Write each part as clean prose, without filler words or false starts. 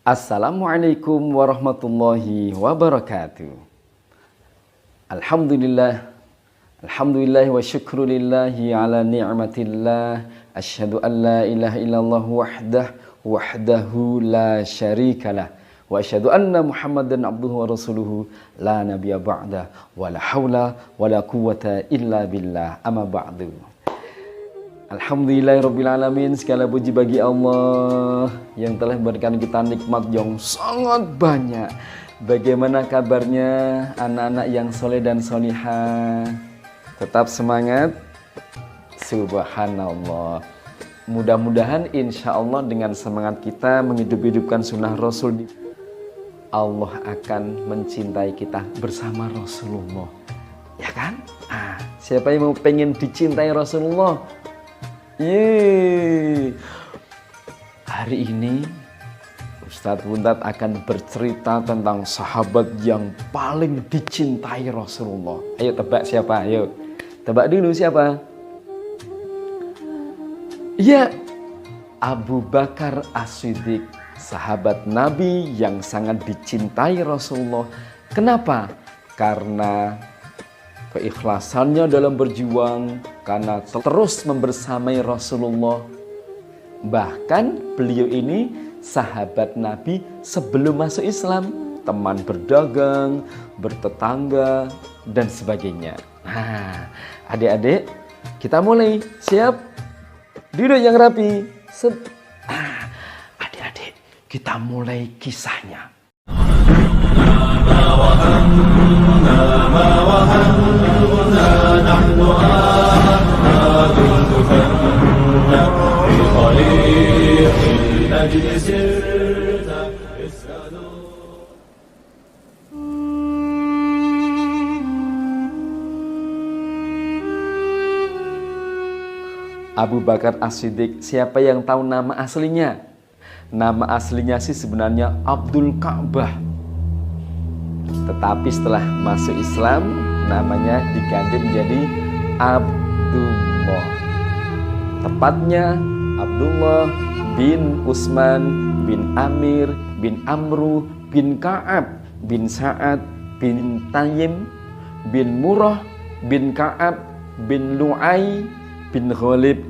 Assalamualaikum warahmatullahi wabarakatuh. Alhamdulillah. Alhamdulillah wa syukrulillahi ala ni'matillah. Asyhadu an la ilaha illallah wahdahu la syarikalah. Wa asyhadu anna Muhammadan abduhu wa rasuluhu la nabiyya ba'da wa la haula wa la quwwata illa billah. Amma ba'du. Alhamdulillahirrabbilalamin. Segala puji bagi Allah yang telah memberikan kita nikmat yang sangat banyak. Bagaimana kabarnya anak-anak yang soleh dan solihah? Tetap semangat. Subhanallah. Mudah-mudahan insya Allah dengan semangat kita menghidup-hidupkan sunnah Rasul, Allah akan mencintai kita bersama Rasulullah. Ya kan? Siapa yang mau pengen dicintai Rasulullah? Hari ini Ustadz Buntat akan bercerita tentang sahabat yang paling dicintai Rasulullah. Ayo tebak siapa? Ayo tebak dulu siapa? Ya, Abu Bakar As-Siddiq, sahabat Nabi yang sangat dicintai Rasulullah. Kenapa? Karena keikhlasannya dalam berjuang, karena terus membersamai Rasulullah. Bahkan beliau ini sahabat Nabi sebelum masuk Islam, teman berdagang, bertetangga, dan sebagainya. Nah, adik-adik, kita mulai. Siap? Duduk yang rapi. Adik-adik, kita mulai kisahnya. Abu Bakar As-Siddiq, siapa yang tahu nama aslinya? Nama aslinya sih sebenarnya Abdul Ka'bah. Tetapi setelah masuk Islam, namanya diganti menjadi Abdullah. Tepatnya Abdullah bin Utsman bin Amir bin Amru bin Ka'ab bin Sa'ad bin Tayyim bin Murrah bin Ka'ab bin Lu'ay bin Ghalib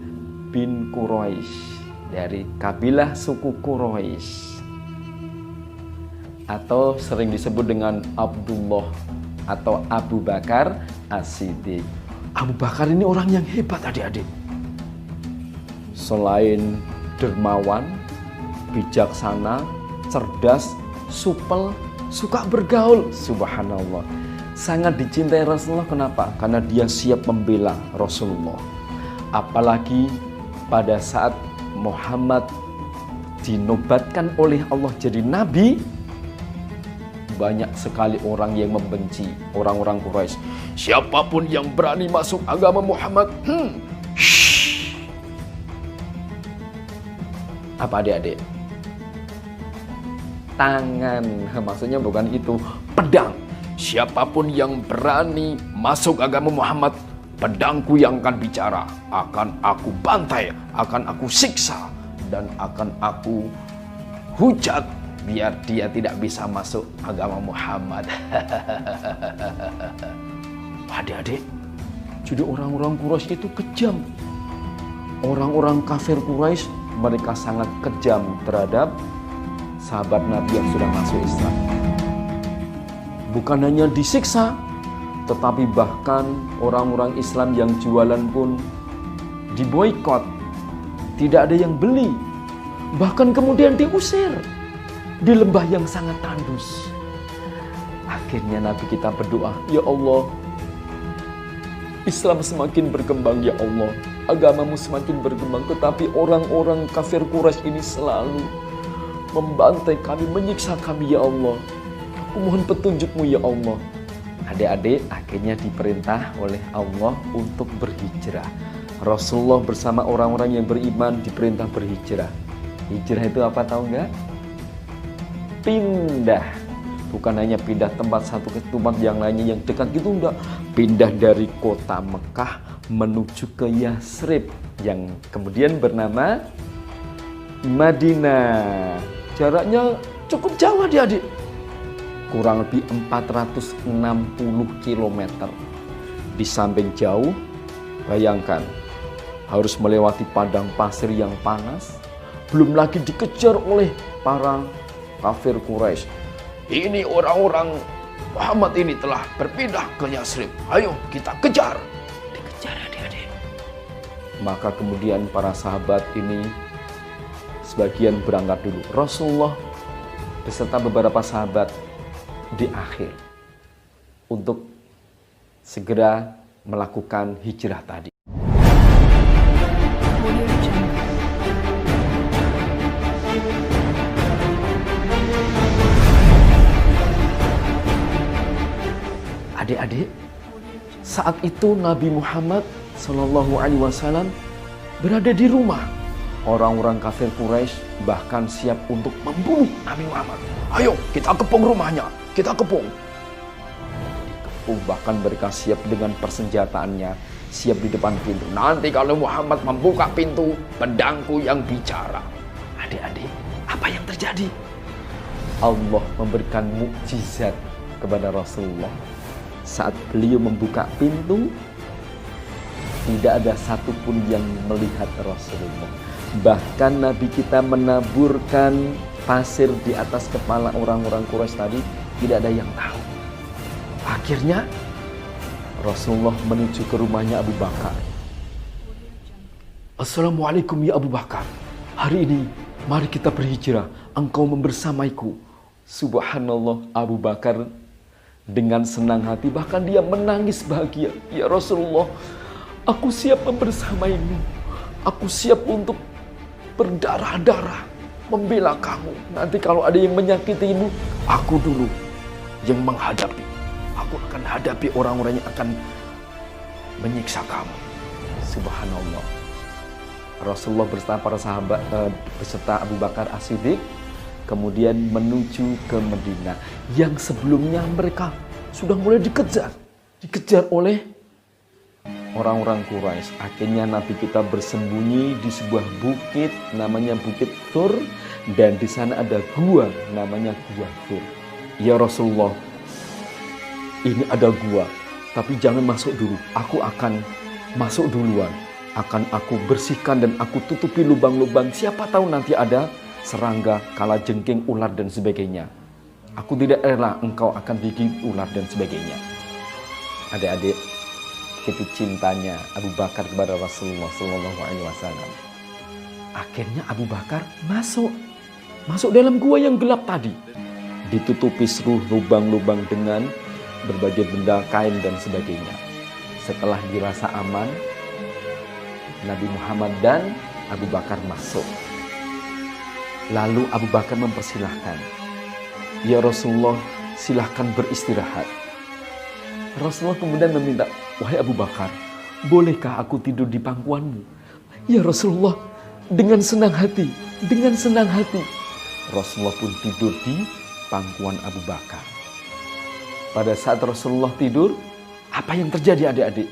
bin Quraisy, dari kabilah suku Quraisy, atau sering disebut dengan Abdullah atau Abu Bakar As-Siddiq. Abu Bakar ini orang yang hebat adik-adik. Selain dermawan, bijaksana, cerdas, supel, suka bergaul, subhanallah, sangat dicintai Rasulullah. Kenapa? Karena dia siap membela Rasulullah. Apalagi pada saat Muhammad dinobatkan oleh Allah jadi nabi, banyak sekali orang yang membenci, orang-orang Quraisy. Siapapun yang berani masuk agama Muhammad, apa adik-adik? Tangan, maksudnya bukan itu, pedang. Siapapun yang berani masuk agama Muhammad, pedangku yang akan bicara, akan aku bantai, akan aku siksa, dan akan aku hujat biar dia tidak bisa masuk agama Muhammad. Adik-adik, jadi orang-orang Quraisy itu kejam. Orang-orang kafir Quraisy, mereka sangat kejam terhadap sahabat Nabi yang sudah masuk Islam. Bukan hanya disiksa, tetapi bahkan orang-orang Islam yang jualan pun diboikot. Tidak ada yang beli. Bahkan kemudian diusir di lembah yang sangat tandus. Akhirnya Nabi kita berdoa, ya Allah, Islam semakin berkembang ya Allah, agamamu semakin berkembang, tetapi orang-orang kafir Quraisy ini selalu membantai kami, menyiksa kami ya Allah. Aku mohon petunjukmu ya Allah. Adik-adik, akhirnya diperintah oleh Allah untuk berhijrah. Rasulullah bersama orang-orang yang beriman diperintah berhijrah. Hijrah itu apa, tahu nggak? Pindah. Bukan hanya pindah tempat satu ke tempat yang lainnya yang dekat gitu, enggak. Pindah dari kota Mekah menuju ke Yasrib yang kemudian bernama Madinah. Jaraknya Cukup jauh adik-adik. Kurang lebih 460 km. Di samping jauh, bayangkan harus melewati padang pasir yang panas. Belum lagi dikejar oleh para kafir Quraisy. Ini orang-orang Muhammad ini telah berpindah ke Yasrib. Ayo kita kejar. Dikejar adik-adik. Maka kemudian para sahabat ini sebagian berangkat dulu. Rasulullah beserta beberapa sahabat di akhir untuk segera melakukan hijrah tadi. Adik-adik, saat itu Nabi Muhammad SAW berada di rumah. Orang-orang kafir Quraisy bahkan siap untuk membunuh Nabi Muhammad. Ayo kita kepung rumahnya, kita kepung. Dikepung, bahkan mereka siap dengan persenjataannya, siap di depan pintu. Nanti kalau Muhammad membuka pintu, pedangku yang bicara. Adik-adik, apa yang terjadi? Allah memberikan mukjizat kepada Rasulullah. Saat beliau membuka pintu, tidak ada satupun yang melihat Rasulullah. Bahkan Nabi kita menaburkan pasir di atas kepala orang-orang Quraisy tadi, tidak ada yang tahu. Akhirnya Rasulullah menuju ke rumahnya Abu Bakar. Assalamualaikum ya Abu Bakar. Hari ini mari kita berhijrah, engkau membersamaiku. Subhanallah, Abu Bakar dengan senang hati, bahkan dia menangis bahagia. Ya Rasulullah, aku siap membersamaimu. Aku siap untuk berdarah-darah membela kamu. Nanti kalau ada yang menyakitimu, aku dulu yang menghadapi. Aku akan hadapi orang-orang yang akan menyiksa kamu. Subhanallah. Rasulullah beserta para sahabat beserta Abu Bakar As-Siddiq kemudian menuju ke Madinah yang sebelumnya mereka sudah mulai dikejar oleh orang-orang Quraisy. Akhirnya Nabi kita bersembunyi di sebuah bukit namanya Bukit Thur, dan di sana ada gua namanya Gua Thur. Ya Rasulullah, ini ada gua, tapi jangan masuk dulu. Aku akan masuk duluan. Akan aku bersihkan dan aku tutupi lubang-lubang. Siapa tahu nanti ada serangga, kalajengking, ular dan sebagainya. Aku tidak rela engkau akan digigit ular dan sebagainya. Adik-adik, itu cintanya Abu Bakar kepada Rasulullah SAW. Akhirnya Abu Bakar masuk dalam gua yang gelap tadi. Ditutupi seluruh lubang-lubang dengan berbagai benda kain dan sebagainya. Setelah dirasa aman, Nabi Muhammad dan Abu Bakar masuk. Lalu Abu Bakar mempersilahkan, ya Rasulullah, silahkan beristirahat. Rasulullah kemudian meminta, wahai Abu Bakar, bolehkah aku tidur di pangkuanmu? Ya Rasulullah, dengan senang hati, dengan senang hati. Rasulullah pun tidur di pangkuan Abu Bakar. Pada saat Rasulullah tidur, apa yang terjadi adik-adik?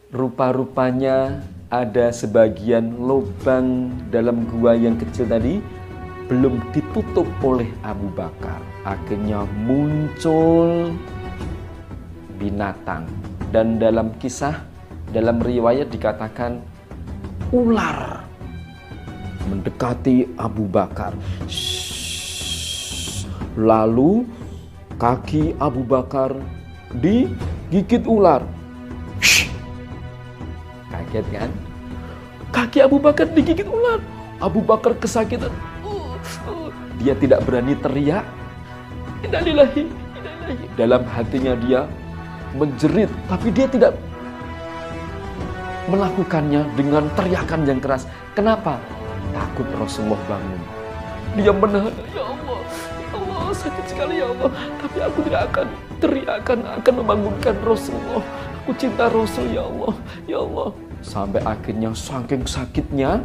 Rupa-rupanya ada sebagian lubang dalam gua yang kecil tadi belum ditutup oleh Abu Bakar. Akhirnya muncul binatang. Dan dalam kisah, dalam riwayat dikatakan ular mendekati Abu Bakar. Lalu kaki Abu Bakar digigit ular. Kaget kan? Kaki Abu Bakar digigit ular. Abu Bakar kesakitan. Dia tidak berani teriak. Innalillahi. Dalam hatinya dia menjerit, tapi dia tidak melakukannya dengan teriakan yang keras. Kenapa? Takut Rasulullah bangun. Dia menahan, ya Allah, sakit sekali ya Allah. Tapi aku tidak akan teriakan, akan membangunkan Rasulullah. Aku cinta Rasul ya Allah, ya Allah. Sampai akhirnya saking sakitnya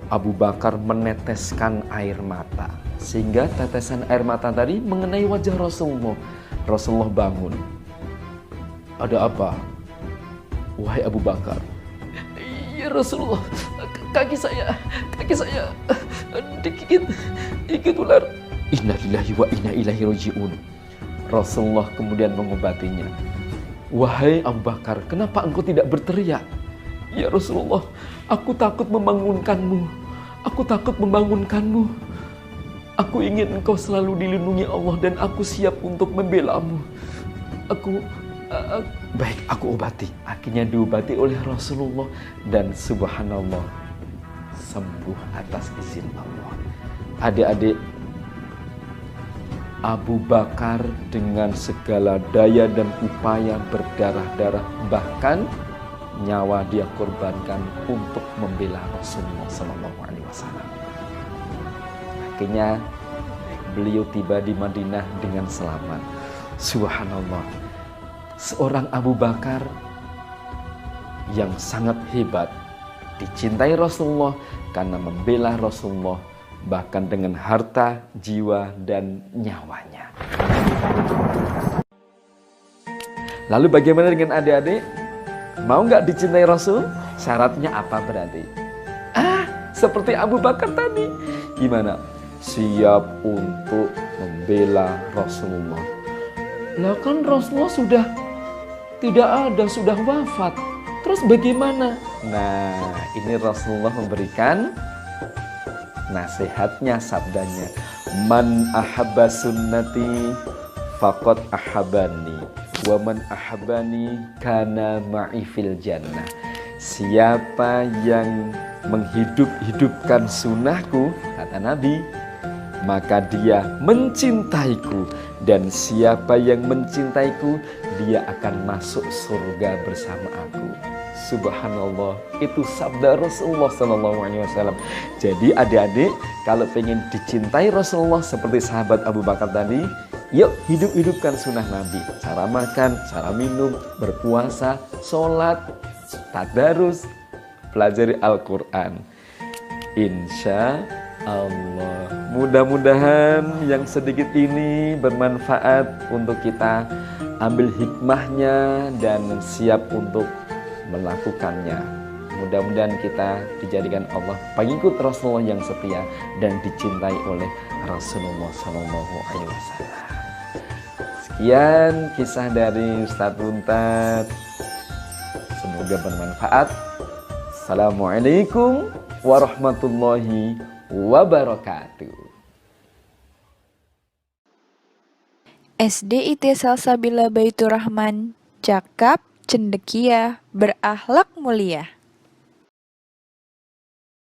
Abu Bakar meneteskan air mata. Sehingga tetesan air mata tadi mengenai wajah Rasulullah. Rasulullah bangun. Ada apa? Wahai Abu Bakar. Ya Rasulullah, kaki saya digigit ular. Innalillahi wa inna ilaihi raji'un. Rasulullah kemudian mengobatinya. Wahai Abu Bakar, kenapa engkau tidak berteriak? Ya Rasulullah, aku takut membangunkanmu. Aku takut membangunkanmu. Aku ingin engkau selalu dilindungi Allah dan aku siap untuk membelamu. Baik, aku obati. Akhirnya diobati oleh Rasulullah dan subhanallah, sembuh atas izin Allah. Adik-adik, Abu Bakar dengan segala daya dan upaya berdarah-darah, bahkan nyawa dia korbankan untuk membela Rasulullah SAW. Akhirnya beliau tiba di Madinah dengan selamat. Subhanallah, seorang Abu Bakar yang sangat hebat, dicintai Rasulullah karena membela Rasulullah, bahkan dengan harta, jiwa, dan nyawanya. Lalu bagaimana dengan adik-adik? Mau nggak dicintai Rasul? Syaratnya apa berarti? Seperti Abu Bakar tadi. Gimana? Siap untuk membela Rasulullah. Lah kan Rasulullah sudah tidak ada, sudah wafat. Terus bagaimana? Nah, ini Rasulullah memberikan nasihatnya, sabdanya, man ahabba sunnati faqad ahabani wa man ahabani kana ma'i fil jannah. Siapa yang menghidup-hidupkan sunnahku, kata Nabi, maka dia mencintaiku, dan siapa yang mencintaiku, dia akan masuk surga bersama aku. Subhanallah, itu sabda Rasulullah SAW. Jadi adik-adik, kalau pengen dicintai Rasulullah seperti sahabat Abu Bakar tadi, yuk hidupkan sunnah Nabi. Cara makan, cara minum, berpuasa, sholat, tadarus, pelajari Al-Quran. Insya Allah, mudah-mudahan yang sedikit ini bermanfaat untuk kita ambil hikmahnya dan siap untuk melakukannya. Mudah-mudahan kita dijadikan Allah pengikut Rasulullah yang setia dan dicintai oleh Rasulullah SAW. Sekian kisah dari Ustadz Buntat. Semoga bermanfaat. Assalamualaikum warahmatullahi wabarakatuh. SD IT Salsabila Baitur Rahman, cakap, cendekia, berakhlak mulia.